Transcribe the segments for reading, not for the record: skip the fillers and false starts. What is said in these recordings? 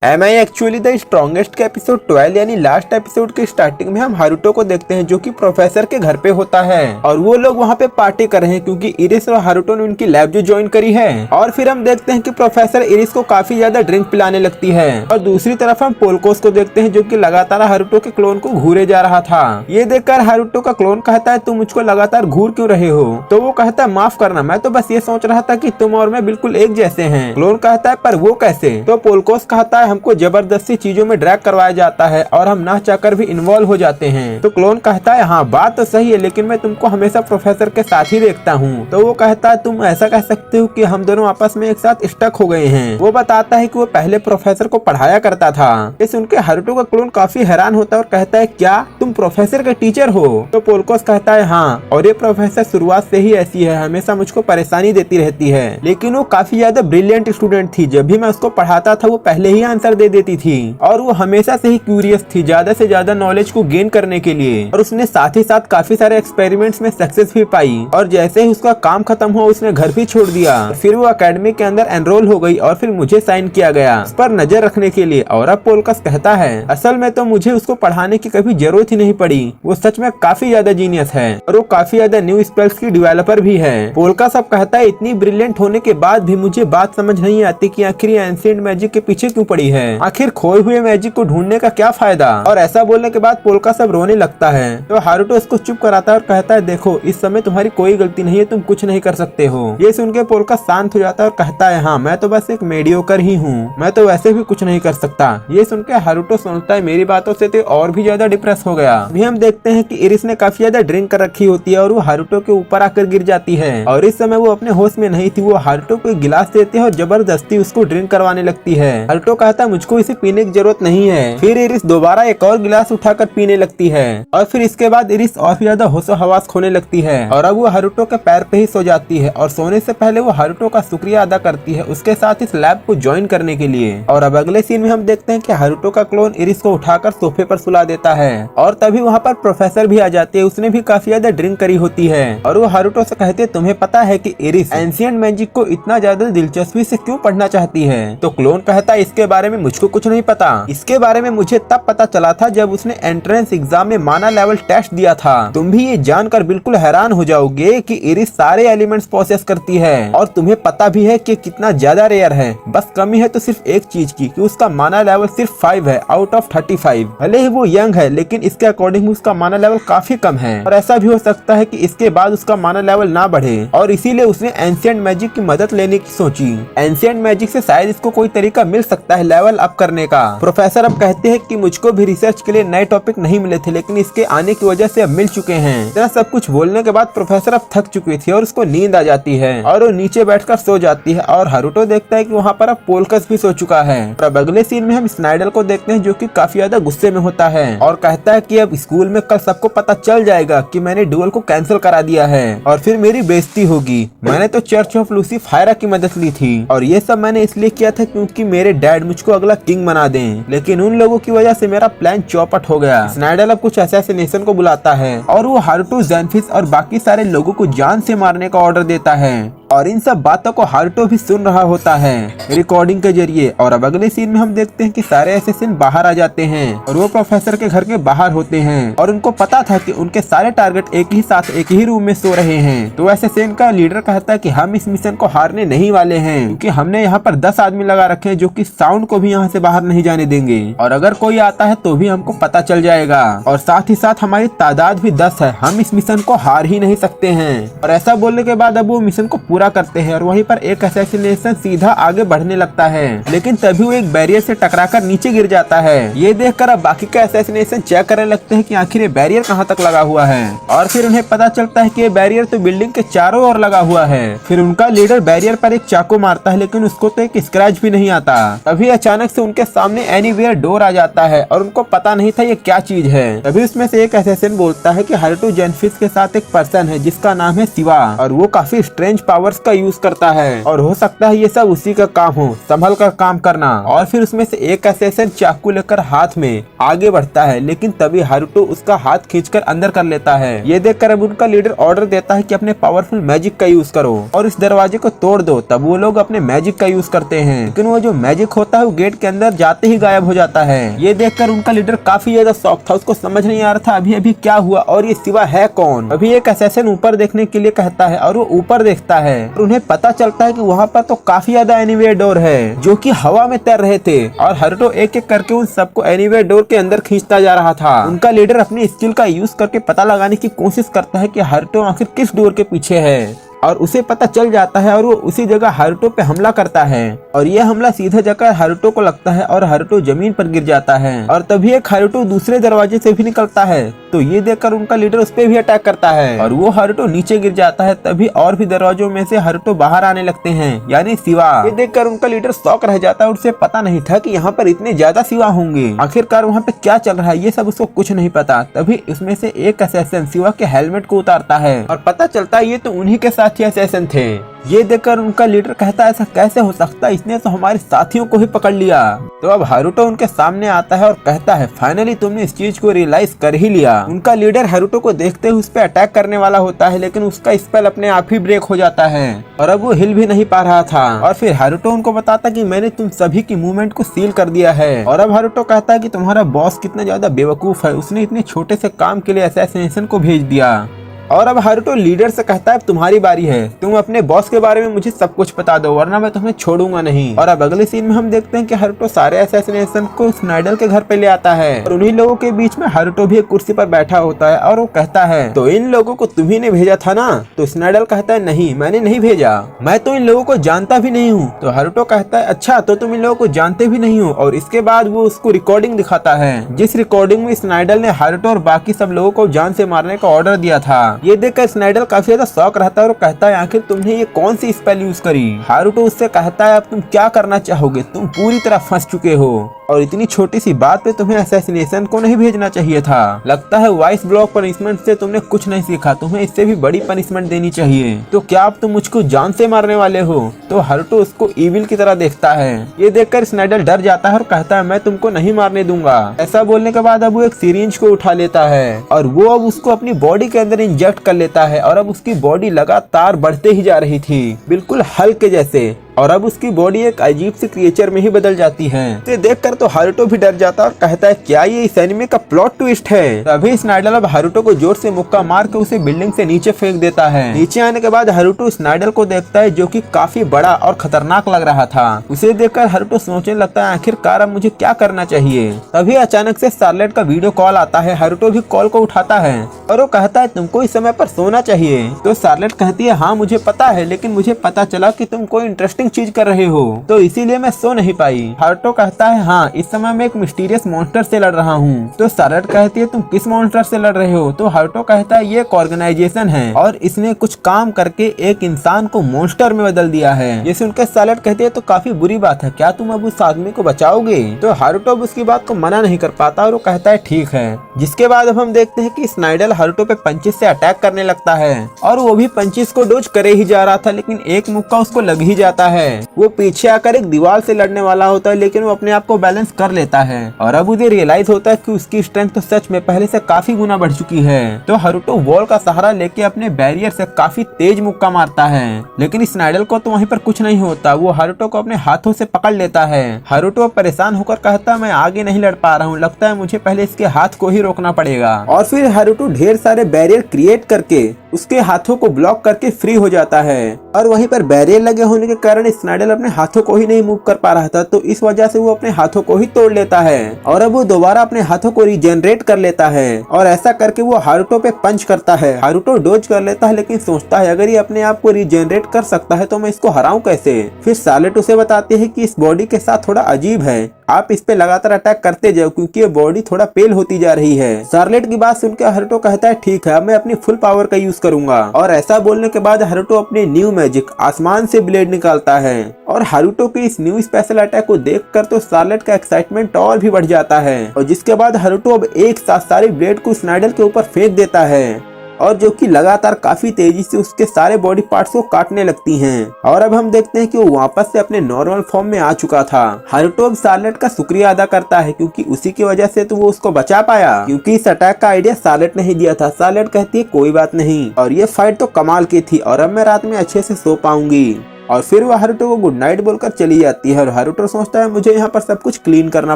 M I actually the strongest के episode 12 यानी last episode के स्टार्टिंग में हम हारुतो को देखते हैं जो कि प्रोफेसर के घर पे होता है और वो लोग वहाँ पे पार्टी कर रहे हैं क्योंकि इरिस और हारुतो ने उनकी लैब जो ज्वाइन करी है। और फिर हम देखते हैं कि प्रोफेसर इरिस को काफी ज्यादा ड्रिंक पिलाने लगती है और दूसरी तरफ हम पोलकोस को देखते हैं जो कि लगातार हारुतो के क्लोन को घूरे जा रहा था। ये देखकर हारुतो का क्लोन कहता है तुम मुझको लगातार घूर क्यों रहे हो? तो वो कहता है माफ करना, मैं तो बस ये सोच रहा था कि तुम और मैं बिल्कुल एक जैसे हैं। क्लोन कहता है पर वो कैसे? तो पोलकोस कहता है हमको जबरदस्ती चीजों में ड्रैग करवाया जाता है और हम ना चाहकर भी इन्वॉल्व हो जाते हैं। तो क्लोन कहता है हाँ बात तो सही है, लेकिन मैं तुमको हमेशा प्रोफेसर के साथ ही देखता हूँ। तो वो कहता है तुम ऐसा कह सकते हो कि हम दोनों आपस में एक साथ स्टक हो गए हैं। वो बताता है कि वो पहले प्रोफेसर को पढ़ाया करता था। इस उनके हारुतो का क्लोन काफी हैरान होता है और कहता है क्या तुम प्रोफेसर के टीचर हो? तो पोलकोस कहता है हाँ, और ये प्रोफेसर शुरुआत से ही ऐसी है, हमेशा मुझको परेशानी देती रहती है, लेकिन वो काफी ज्यादा ब्रिलियंट स्टूडेंट थी। जब भी मैं उसको पढ़ाता था वो पहले ही आंसर दे देती थी और वो हमेशा से ही क्यूरियस थी ज्यादा से ज्यादा नॉलेज को गेन करने के लिए। और उसने साथ ही साथ काफी सारे एक्सपेरिमेंट्स में सक्सेस भी पाई और जैसे ही उसका काम खत्म हुआ उसने घर भी छोड़ दिया। फिर वो एकेडमी के अंदर एनरोल हो गई और फिर मुझे साइन किया गया उस पर नजर रखने के लिए। और अब पोलकस कहता है असल में तो मुझे उसको पढ़ाने की कभी जरूरत ही नहीं पड़ी, वो सच में काफी ज्यादा जीनियस है और वो काफी ज्यादा न्यू स्पेल्स की डेवलपर भी है। पोलकस अब कहता है इतनी ब्रिलियंट होने के बाद भी मुझे बात समझ नहीं आती कि आखिर ये एंशिएंट मैजिक के पीछे क्यों पड़ी है, आखिर खोए हुए मैजिक को ढूंढने का क्या फायदा? और ऐसा बोलने के बाद पोलका सब रोने लगता है। तो हारुतो उसको चुप कराता है और कहता है देखो इस समय तुम्हारी कोई गलती नहीं है, तुम कुछ नहीं कर सकते हो। ये सुन के पोलका शांत हो जाता है और कहता है हाँ मैं तो बस एक मेडियोकर ही हूँ, मैं तो वैसे भी कुछ नहीं कर सकता। ये सुन के हारुतो सोचता है मेरी बातों से तो और भी ज्यादा डिप्रेस हो गया। अभी हम देखते हैं कि इरिस ने काफी ज्यादा ड्रिंक कर रखी होती है और वो हारुतो के ऊपर आकर गिर जाती है और इस समय वो अपने होश में नहीं थी। वो हारुतो को एक गिलास देती है और जबरदस्ती उसको ड्रिंक करवाने लगती है। हारुतो कहता है मुझको इसे पीने की जरूरत नहीं है। फिर इरिस दोबारा एक और गिलास उठाकर पीने लगती है और फिर इसके बाद इरिस और भी ज्यादा होशो हवास खोने लगती है और अब वो हारुतो के पैर पे ही सो जाती है। और सोने से पहले वो हारुतो का शुक्रिया अदा करती है उसके साथ इस लैब को ज्वाइन करने के लिए। और अब अगले सीन में हम देखते हैं कि हारुतो का क्लोन इरिस को उठाकर सोफे पर सुला देता है और तभी वहाँ पर प्रोफेसर भी आ जाती है। उसने भी काफी ज्यादा ड्रिंक करी होती है और वो हारुतो से कहते हैं तुम्हें पता है कि इरिस एंशिएंट मैजिक को इतना ज्यादा दिलचस्पी से क्यों पढ़ना चाहती है? तो क्लोन कहता है इसके बारे में मुझको कुछ नहीं पता, इसके बारे में मुझे तब पता चला था जब उसने एंट्रेंस एग्जाम में माना लेवल टेस्ट दिया था। तुम भी ये जानकर बिल्कुल हैरान हो जाओगे कि इरिस सारे एलिमेंट्स प्रोसेस करती है और तुम्हें पता भी है कि कितना ज्यादा रेयर है। बस कमी है तो सिर्फ एक चीज की कि उसका माना लेवल सिर्फ 5 है आउट ऑफ 35। भले ही वो यंग है लेकिन इसके अकॉर्डिंग उसका माना लेवल काफी कम है और ऐसा भी हो सकता है कि इसके बाद उसका माना लेवल ना बढ़े और इसीलिए उसने एंशिएंट मैजिक की मदद लेने की सोची। एंशिएंट मैजिक से शायद इसको कोई तरीका मिल सकता है लेवल अप करने का। प्रोफेसर अब कहते हैं कि मुझको भी रिसर्च के लिए नए टॉपिक नहीं मिले थे लेकिन इसके आने की वजह से अब मिल चुके हैं। इतना सब कुछ बोलने के बाद प्रोफेसर अब थक चुकी थी और उसको नींद आ जाती है और वो नीचे बैठकर सो जाती है और हारुतो देखता है कि वहाँ पर अब पोलकस भी सो चुका है। और अब अगले सीन में हम स्नाइडर को देखते हैं जो कि काफी ज्यादा गुस्से में होता है और कहता है कि अब स्कूल में कल सबको पता चल जाएगा कि मैंने ड्यूल को कैंसिल करा दिया है और फिर मेरी बेइज्जती होगी। मैंने तो चर्च ऑफ लूसीफायरा की मदद ली थी और ये सब मैंने इसलिए किया था क्योंकि मेरे डैड मुझको अगला किंग बना दें, लेकिन उन लोगों की वजह से मेरा प्लान चौपट हो गया। स्नाइडर अब कुछ असैसिनेशन को बुलाता है और वो हारुतो, जेनफिश और बाकी सारे लोगों को जान से मारने का ऑर्डर देता है और इन सब बातों को हारुतो भी सुन रहा होता है रिकॉर्डिंग के जरिए। और अब अगले सीन में हम देखते हैं कि सारे असैसिन बाहर आ जाते हैं और वो प्रोफेसर के घर के बाहर होते हैं और उनको पता था कि उनके सारे टारगेट एक ही साथ एक ही रूम में सो रहे हैं। तो असैसिन का लीडर कहता है कि हम इस मिशन को हारने नहीं वाले हैं क्योंकि हमने यहाँ पर 10 आदमी लगा रखे हैं जो कि साउंड को भी यहाँ से बाहर नहीं जाने देंगे और अगर कोई आता है तो भी हमको पता चल जाएगा और साथ ही साथ हमारी तादाद भी 10 है, हम इस मिशन को हार ही नहीं सकते हैं। और ऐसा बोलने के बाद अब वो मिशन को पूरा करते हैं और वहीं पर एक असैसिनेशन सीधा आगे बढ़ने लगता है लेकिन तभी वो एक बैरियर से टकराकर नीचे गिर जाता है। ये देखकर अब बाकी का असैसिनेशन चेक करने लगते हैं कि आखिर ये बैरियर कहाँ तक लगा हुआ है और फिर उन्हें पता चलता है कि ये बैरियर तो बिल्डिंग के चारों ओर लगा हुआ है। फिर उनका लीडर बैरियर पर एक चाकू मारता है लेकिन उसको तो एक स्क्रैच भी नहीं आता। तभी अचानक से उनके सामने एनीवेयर डोर आ जाता है और उनको पता नहीं था ये क्या चीज है। तभी उसमें से एक असैसिन बोलता है कि हारुतो जेनफिश के साथ एक पर्सन है जिसका नाम है शिवा और वो काफी स्ट्रेंज पावर्स का यूज करता है और हो सकता है ये सब उसी का काम हो, संभल कर काम करना। और फिर उसमें से एक असैसिन चाकू लेकर हाथ में आगे बढ़ता है लेकिन तभी हारुतो उसका हाथ खींचकर अंदर कर लेता है। ये देखकर अब उनका लीडर ऑर्डर देता है कि अपने पावरफुल मैजिक का यूज करो और इस दरवाजे को तोड़ दो। तब वो लोग अपने मैजिक का यूज करते हैं लेकिन वो जो मैजिक होता है वो गेट के अंदर जाते ही गायब हो जाता है। ये देखकर उनका लीडर काफी ज्यादा शॉक था, उसको समझ नहीं आ रहा था अभी अभी क्या हुआ और ये शिवा है कौन। अभी एक असैसिन ऊपर देखने के लिए कहता है और वो ऊपर देखता है और उन्हें पता चलता है कि वहाँ पर तो काफी ज्यादा एनीवे डोर है जो कि हवा में तैर रहे थे और हारुतो एक एक करके उन सबको एनीवे डोर के अंदर खींचता जा रहा था। उनका लीडर अपनी स्किल का यूज करके पता लगाने की कोशिश करता है कि हारुतो आखिर किस डोर के पीछे है और उसे पता चल जाता है और वो उसी जगह हारुतो पे हमला करता है और यह हमला सीधे जाकर हारुतो को लगता है और हारुतो जमीन पर गिर जाता है और तभी एक हारुतो दूसरे दरवाजे से भी निकलता है तो ये देखकर उनका लीडर उस पे भी अटैक करता है और वो हारुतो नीचे गिर जाता है। तभी और भी दरवाजों में से हारुतो बाहर आने लगते हैं यानी शिवा। ये देखकर उनका लीडर शॉक रह जाता है और उसे पता नहीं था कि यहाँ पर इतने ज्यादा शिवा होंगे। आखिरकार वहाँ पे क्या चल रहा है ये सब उसको कुछ नहीं पता। तभी इसमें से एक असैसिन शिवा के हेलमेट को उतारता है और पता चलता है ये तो उन्हीं के साथ ही असैसिन थे। ये देखकर उनका लीडर कहता है ऐसा कैसे हो सकता है, इसने तो हमारे साथियों को ही पकड़ लिया। तो अब हारुतो उनके सामने आता है और कहता है फाइनली तुमने इस चीज को रियलाइज कर ही लिया। उनका लीडर हारुतो को देखते हुए उस पर अटैक करने वाला होता है लेकिन उसका स्पेल अपने आप ही ब्रेक हो जाता है और अब वो हिल भी नहीं पा रहा था। और फिर हारुतो उनको बताता कि मैंने तुम सभी की मूवमेंट को सील कर दिया है। और अब हारुतो कहता है कि तुम्हारा बॉस कितना ज्यादा बेवकूफ है, उसने इतने छोटे से काम के लिए असैसिनेशन को भेज दिया। और अब हारुतो लीडर से कहता है तुम्हारी बारी है, तुम अपने बॉस के बारे में मुझे सब कुछ बता दो वरना मैं तुम्हें छोड़ूंगा नहीं। और अब अगले सीन में हम देखते हैं कि हारुतो सारे असैसिनेशन को स्नाइडल के घर पे ले आता है और उन्हीं लोगों के बीच में हारुतो भी एक कुर्सी पर बैठा होता है और वो कहता है तो इन लोगों को तुम्ही ने भेजा था ना। तो स्नाइडल कहता है नहीं मैंने नहीं भेजा, मैं तो इन लोगों को जानता भी नहीं हूँ। तो हारुतो कहता है अच्छा तो तुम इन लोगों को जानते भी नहीं हो। और इसके बाद वो उसको रिकॉर्डिंग दिखाता है जिस रिकॉर्डिंग में स्नाइडल ने हारुतो और बाकी सब लोगों को जान से मारने का ऑर्डर दिया था। ये देखकर स्नाइडल काफी ज्यादा शौक रहता है और कहता है आखिर तुमने ये कौन सी स्पेल यूज करी। हारुतो उससे कहता है अब तुम क्या करना चाहोगे, तुम पूरी तरह फंस चुके हो और इतनी छोटी सी बात पे तुम्हें असैसिनेशन को नहीं भेजना चाहिए था। लगता है वाइस ब्लॉक पनिशमेंट से तुमने कुछ नहीं सीखा, तुम्हें इससे भी बड़ी पनिशमेंट देनी चाहिए। तो क्या अब तुम मुझको जान से मारने वाले हो। तो हारुतो उसको ईविल की तरह देखता है। ये देखकर स्नाइडल डर जाता है और कहता है मैं तुमको नहीं मारने दूंगा। ऐसा बोलने के बाद अब वो एक सिरिंज को उठा लेता है और वो अब उसको अपनी बॉडी के अंदर इंजेक्ट कर लेता है और अब उसकी बॉडी लगातार बढ़ते ही जा रही थी बिल्कुल हल्के जैसे और अब उसकी बॉडी एक अजीब सी क्रिएचर में ही बदल जाती है। इसे देखकर तो हारुतो भी डर जाता है और कहता है क्या ये इस एनिमे का प्लॉट ट्विस्ट है। तभी स्नाइडल अब हारुतो को जोर से मुक्का मार के उसे बिल्डिंग से नीचे फेंक देता है। नीचे आने के बाद हारुतो स्नाइडल को देखता है जो कि काफी बड़ा और खतरनाक लग रहा था। उसे देखकर हारुतो सोचने लगता है आखिरकार अब मुझे क्या करना चाहिए। तभी अचानक से स्टारलाइट का वीडियो कॉल आता है। हारुतो भी कॉल को उठाता है और वो कहता है तुमको इस समय पर सोना चाहिए। तो स्टारलाइट कहती है हाँ मुझे पता है लेकिन मुझे पता चला कि तुम कोई इंटरेस्टिंग चीज कर रहे हो तो इसीलिए मैं सो नहीं पाई। हारुतो कहता है हाँ इस समय मैं एक मिस्टीरियस मॉन्स्टर से लड़ रहा हूँ। तो स्टारलाइट कहती है तुम किस मॉन्स्टर से लड़ रहे हो। तो हारुतो कहता है ये एक ऑर्गेनाइजेशन है और इसने कुछ काम करके एक इंसान को मॉन्स्टर में बदल दिया है। ये सुनकर स्टारलाइट कहती है तो काफी बुरी बात है, क्या तुम अब उस आदमी को बचाओगे। तो हारुतो अब उसकी बात को मना नहीं कर पाता और वो कहता है ठीक है। जिसके बाद अब हम देखते हैं कि स्नाइडल हारुतो पे पंचिस से अटैक करने लगता है और वो भी पंचिस को डोज करे ही जा रहा था लेकिन एक मुक्का उसको लग ही जाता है। वो पीछे आकर एक दीवार से लड़ने वाला होता है लेकिन वो अपने आप को बैलेंस कर लेता है और अब उसे रियलाइज होता है कि उसकी स्ट्रेंथ तो सच में पहले से काफी गुना बढ़ चुकी है। तो हारुतो वॉल का सहारा लेके अपने बैरियर से काफी तेज मुक्का मारता है लेकिन स्नाइडल को तो वहीं पर कुछ नहीं होता। वो हारुतो को अपने हाथों से पकड़ लेता है। हारुतो परेशान होकर कहता है मैं आगे नहीं लड़ पा रहा हूँ, लगता है मुझे पहले इसके हाथ को ही रोकना पड़ेगा। और फिर हारुतो ढेर सारे बैरियर क्रिएट करके उसके हाथों को ब्लॉक करके फ्री हो जाता है और वहीं पर बैरियर लगे होने के कारण स्नाइडल अपने हाथों को ही नहीं मूव कर पा रहा था तो इस वजह से वो अपने हाथों को ही तोड़ लेता है और अब वो दोबारा अपने हाथों को रीजनरेट कर लेता है और ऐसा करके वो हारुतो पे पंच करता है। हारुतो डोज कर लेता है लेकिन सोचता है अगर ये अपने आप को रीजनरेट कर सकता है तो मैं इसको हराऊं कैसे। फिर स्टारलाइट उसे बताती है कि इस बॉडी के साथ थोड़ा अजीब है, आप इस पे लगातार अटैक करते जाओ क्योंकि ये बॉडी थोड़ा पेल होती जा रही है। स्टारलाइट की बात सुनकर हारुतो कहता है ठीक है मैं अपनी फुल पावर का यूज करूंगा और ऐसा बोलने के बाद हारुतो अपने न्यू मैजिक आसमान से ब्लेड निकालता है और हारुतो के इस न्यू स्पेशल अटैक को देखकर तो स्टारलाइट का एक्साइटमेंट और भी बढ़ जाता है और जिसके बाद हारुतो अब एक साथ सारी ब्लेड को स्नाइडल के ऊपर फेंक देता है और जो कि लगातार काफी तेजी से उसके सारे बॉडी पार्ट्स को काटने लगती हैं। और अब हम देखते हैं कि वो वापस से अपने नॉर्मल फॉर्म में आ चुका था। हारुतो अब स्टारलाइट का शुक्रिया अदा करता है क्योंकि उसी की वजह से तो वो उसको बचा पाया क्योंकि इस अटैक का आइडिया स्टारलाइट ने ही दिया था। स्टारलाइट कहती है कोई बात नहीं और ये फाइट तो कमाल की थी और अब मैं रात में अच्छे से सो पाऊंगी। और फिर वो हारुतो को गुड नाइट बोलकर चली जाती है और हारुतो सोचता है मुझे यहाँ पर सब कुछ क्लीन करना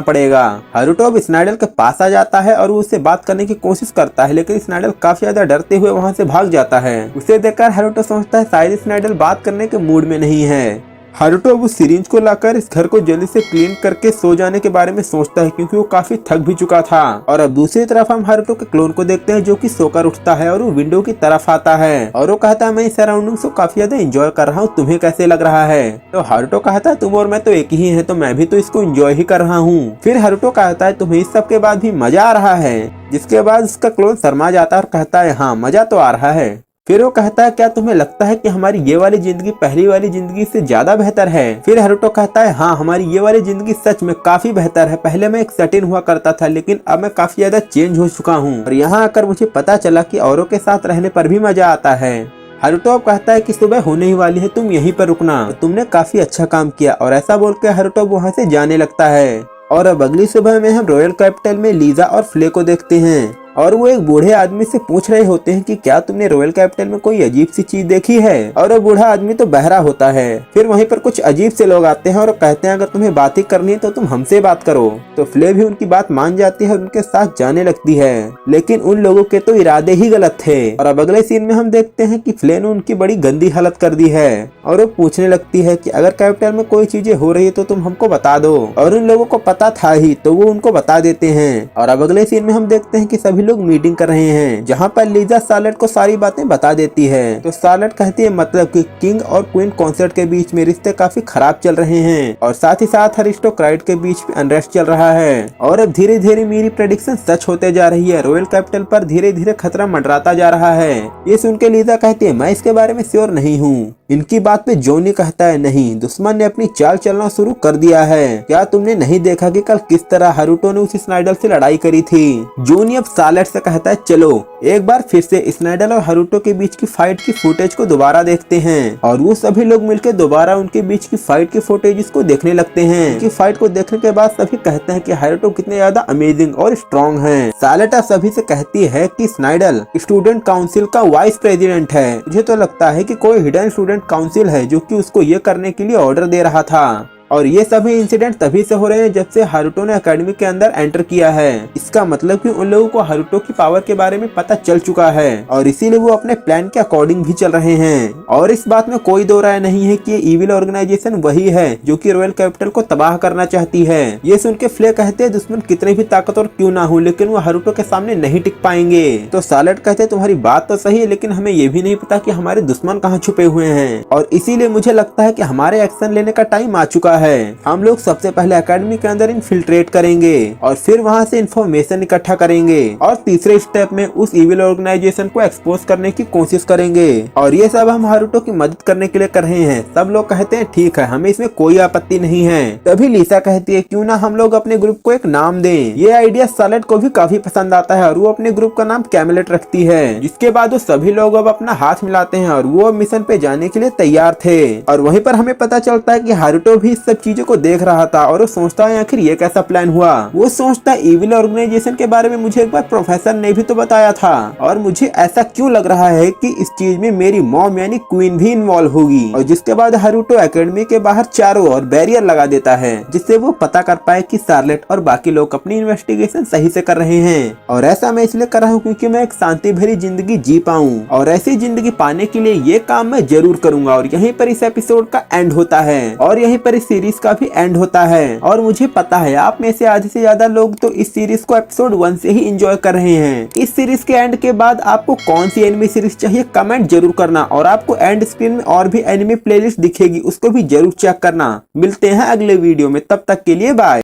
पड़ेगा। हारुतो अब स्नाइडल के पास आ जाता है और वो उससे बात करने की कोशिश करता है, लेकिन स्नाइडल काफी ज्यादा डरते हुए वहाँ से भाग जाता है। उसे देखकर हारुतो सोचता है शायद स्नाइडल बात करने के मूड में नहीं है। हारुतो अब उस सिरिंज को लाकर इस घर को जल्दी से क्लीन करके सो जाने के बारे में सोचता है, क्योंकि वो काफी थक भी चुका था। और अब दूसरी तरफ हम हारुतो के क्लोन को देखते हैं जो कि सोकर उठता है और वो विंडो की तरफ आता है और वो कहता है मैं इस सराउंडिंग्स को काफी ज्यादा एंजॉय कर रहा हूँ, तुम्हें कैसे लग रहा है? तो हारुतो कहता है तुम और मैं तो एक ही है, तो मैं भी तो इसको एंजॉय ही कर रहा हूँ। फिर हारुतो कहता है तुम्हें इस सब के बाद भी मजा आ रहा है? जिसके बाद उसका क्लोन शर्मा जाता है और कहता है हाँ मजा तो आ रहा है। फिर वो कहता है क्या तुम्हें लगता है कि हमारी ये वाली जिंदगी पहली वाली जिंदगी से ज्यादा बेहतर है? फिर हारुतो कहता है हाँ हमारी ये वाली जिंदगी सच में काफी बेहतर है। पहले मैं एक सर्टेन हुआ करता था, लेकिन अब मैं काफी ज्यादा चेंज हो चुका हूँ और यहाँ आकर मुझे पता चला कि औरों के साथ रहने पर भी मजा आता है। हारुतो अब कहता है कि सुबह होने ही वाली है, तुम यहीं पर रुकना, तुमने काफी अच्छा काम किया। और ऐसा बोल के हारुतो वहाँ से जाने लगता है। और अब अगली सुबह में हम रॉयल कैपिटल में लीजा और फ्ले को देखते हैं और वो एक बूढ़े आदमी से पूछ रहे होते हैं कि क्या तुमने रॉयल कैपिटल में कोई अजीब सी चीज देखी है? और वो बूढ़ा आदमी तो बहरा होता है। फिर वहीं पर कुछ अजीब से लोग आते हैं और कहते हैं अगर तुम्हें बात ही करनी है तो तुम हमसे बात करो। तो फ्ले भी उनकी बात मान जाती है और उनके साथ जाने लगती है, लेकिन उन लोगों के तो इरादे ही गलत थे। और अब अगले सीन में हम देखते हैं कि फ्ले ने उनकी बड़ी गंदी हालत कर दी है और वो पूछने लगती है कि अगर कैपिटल में कोई चीजें हो रही है तो तुम हमको बता दो। और उन लोगों को पता था ही तो वो उनको बता देते हैं। और अब अगले सीन में हम देखते हैं कि सभी लोग मीटिंग कर रहे हैं, जहाँ पर लीजा शार्लेट को सारी बातें बता देती है। तो शार्लेट कहती है मतलब कि किंग और क्वीन कॉन्सर्ट के बीच में रिश्ते काफी खराब चल रहे हैं और साथ ही साथ अरिस्टोक्राट के बीच में अनरेस्ट चल रहा है। और अब धीरे धीरे मेरी प्रेडिक्शन सच होते जा रही है, रॉयल कैपिटल पर धीरे धीरे खतरा मंडराता जा रहा है। ये सुन के लीजा कहती है मैं इसके बारे में श्योर नहीं हूँ। इनकी बात पे जोनी कहता है नहीं, दुश्मन ने अपनी चाल चलना शुरू कर दिया है। क्या तुमने नहीं देखा कि कल किस तरह हारुतो ने उस स्नाइडल से लड़ाई करी थी? जोनी अब शार्लेट से कहता है चलो एक बार फिर से स्नाइडल और हारुतो के बीच की फाइट की फुटेज को दोबारा देखते हैं। और वो सभी लोग मिलकर दोबारा उनके बीच की फाइट की फुटेज को देखने लगते हैं। उनकी फाइट को देखने के बाद सभी कहते हैं कि हारुतो कितने ज्यादा अमेजिंग और स्ट्रॉन्ग है। शार्लेट सभी से कहती है कि स्नाइडल स्टूडेंट काउंसिल का वाइस प्रेसिडेंट है, मुझे तो लगता है कि कोई हिडन स्टूडेंट काउंसिल है जो कि उसको ये करने के लिए ऑर्डर दे रहा था। और ये सभी इंसिडेंट तभी से हो रहे हैं जब से हारुतो ने एकेडमी के अंदर एंटर किया है। इसका मतलब कि उन लोगों को हारुतो की पावर के बारे में पता चल चुका है और इसीलिए वो अपने प्लान के अकॉर्डिंग भी चल रहे हैं। और इस बात में कोई दो राय नहीं है कि ये इविल ऑर्गेनाइजेशन वही है जो कि रॉयल कैपिटल को तबाह करना चाहती है। ये सुन के फ्ले कहते हैं दुश्मन कितने भी ताकतवर क्यों ना हो, लेकिन वो हारुतो के सामने नहीं टिक पाएंगे। तो शार्लेट कहते हैं तुम्हारी बात तो सही है, लेकिन हमें ये भी नहीं पता कि हमारे दुश्मन कहाँ छुपे हुए हैं और इसीलिए मुझे लगता है कि हमारे एक्शन लेने का टाइम आ चुका है। हम लोग सबसे पहले एकेडमी के अंदर इन्फिल्ट्रेट करेंगे और फिर वहां से इंफॉर्मेशन इकट्ठा करेंगे और तीसरे स्टेप में उस इविल ऑर्गेनाइजेशन को एक्सपोज करने की कोशिश करेंगे। और ये सब हम हारुतो की मदद करने के लिए कर रहे हैं। सब लोग कहते हैं ठीक है, हमें इसमें कोई आपत्ति नहीं है। तभी लीसा कहती है क्यों ना हम लोग अपने ग्रुप को एक नाम दें। ये आइडिया शार्लेट को भी काफी पसंद आता है और वो अपने ग्रुप का नाम कैमलेट रखती है। जिसके बाद वो सभी लोग अब अपना हाथ मिलाते हैं और वो मिशन पे जाने के लिए तैयार थे। और वहीं पर हमें पता चलता है कि हारुतो भी इस सब चीजों को देख रहा था और वो सोचता है आखिर ये कैसा प्लान हुआ। वो सोचता है इविल ऑर्गेनाइजेशन के बारे में मुझे एक बार प्रोफेसर ने भी तो बताया था और मुझे ऐसा क्यों लग रहा है कि इस चीज में मेरी मॉम यानी क्वीन भी इन्वॉल्व होगी। और जिसके बाद हारुतो एकेडमी के बाहर चारों ओर बैरियर लगा देता है जिससे वो पता कर पाए कि शार्लेट और बाकी लोग अपनी इन्वेस्टिगेशन सही से कर रहे हैं। और ऐसा मैं इसलिए कर रहा हूँ क्योंकि मैं एक शांति भरी जिंदगी जी पाऊँ और ऐसी जिंदगी पाने के लिए ये काम मैं जरूर करूंगा। और यहीं पर इस एपिसोड का एंड होता है और यहीं पर इस सीरीज का भी एंड होता है। और मुझे पता है आप में से आधे से ज्यादा लोग तो इस सीरीज को एपिसोड 1 से ही एंजॉय कर रहे हैं। इस सीरीज के एंड के बाद आपको कौन सी एनिमे सीरीज चाहिए कमेंट जरूर करना और आपको एंड स्क्रीन में और भी एनिमे प्लेलिस्ट दिखेगी, उसको भी जरूर चेक करना। मिलते हैं अगले वीडियो में, तब तक के लिए बाय।